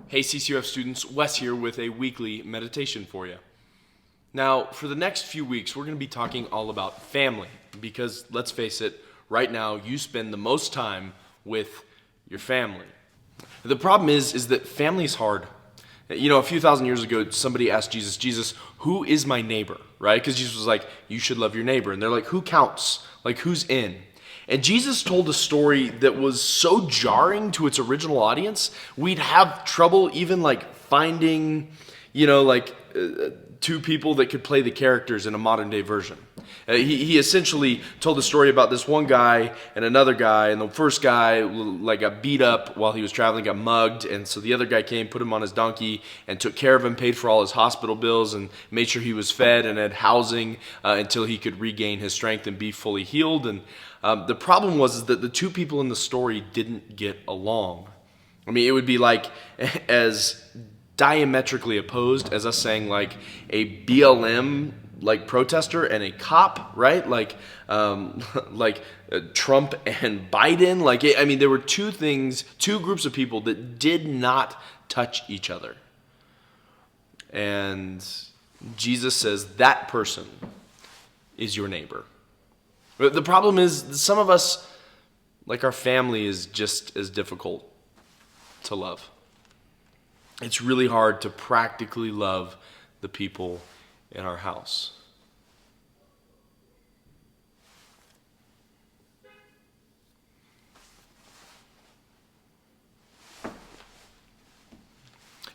Hey CCUF students, Wes here with a weekly meditation for you. Now, for the next few weeks, we're going to be talking all about family because, let's face it, right now you spend the most time with your family. The problem is that family is hard. You know, a few thousand years ago, somebody asked Jesus, who is my neighbor, right? Because Jesus was like, you should love your neighbor. And they're like, who counts? Like, who's in? And Jesus told a story that was so jarring to its original audience, we'd have trouble even finding, two people that could play the characters in a modern day version. He essentially told a story about this one guy and another guy, and the first guy got beat up while he was traveling, got mugged, and so the other guy came, put him on his donkey, and took care of him, paid for all his hospital bills, and made sure he was fed and had housing until he could regain his strength and be fully healed. And the problem was that the two people in the story didn't get along. I mean, it would be like as diametrically opposed as us saying a BLM protester and a cop, right? Trump and Biden. There were two groups of people that did not touch each other. And Jesus says that person is your neighbor. But the problem is some of us, our family, is just as difficult to love. It's really hard to practically love the people in our house.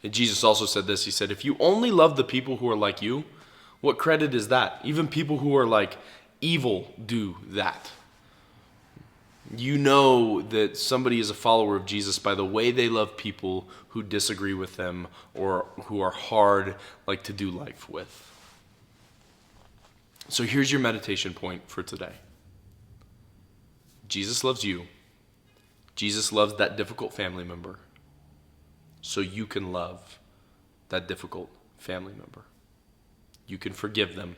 And Jesus also said this. He said, if you only love the people who are like you, what credit is that? Even people who are evil do that. You know that somebody is a follower of Jesus by the way they love people who disagree with them or who are hard to do life with. So here's your meditation point for today. Jesus loves you. Jesus loves that difficult family member. So you can love that difficult family member. You can forgive them.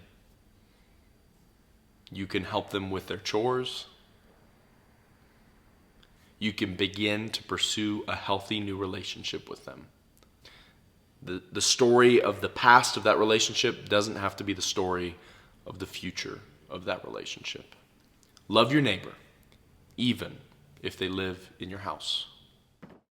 You can help them with their chores. You can begin to pursue a healthy new relationship with them. The story of the past of that relationship doesn't have to be the story of the future of that relationship. Love your neighbor, even if they live in your house.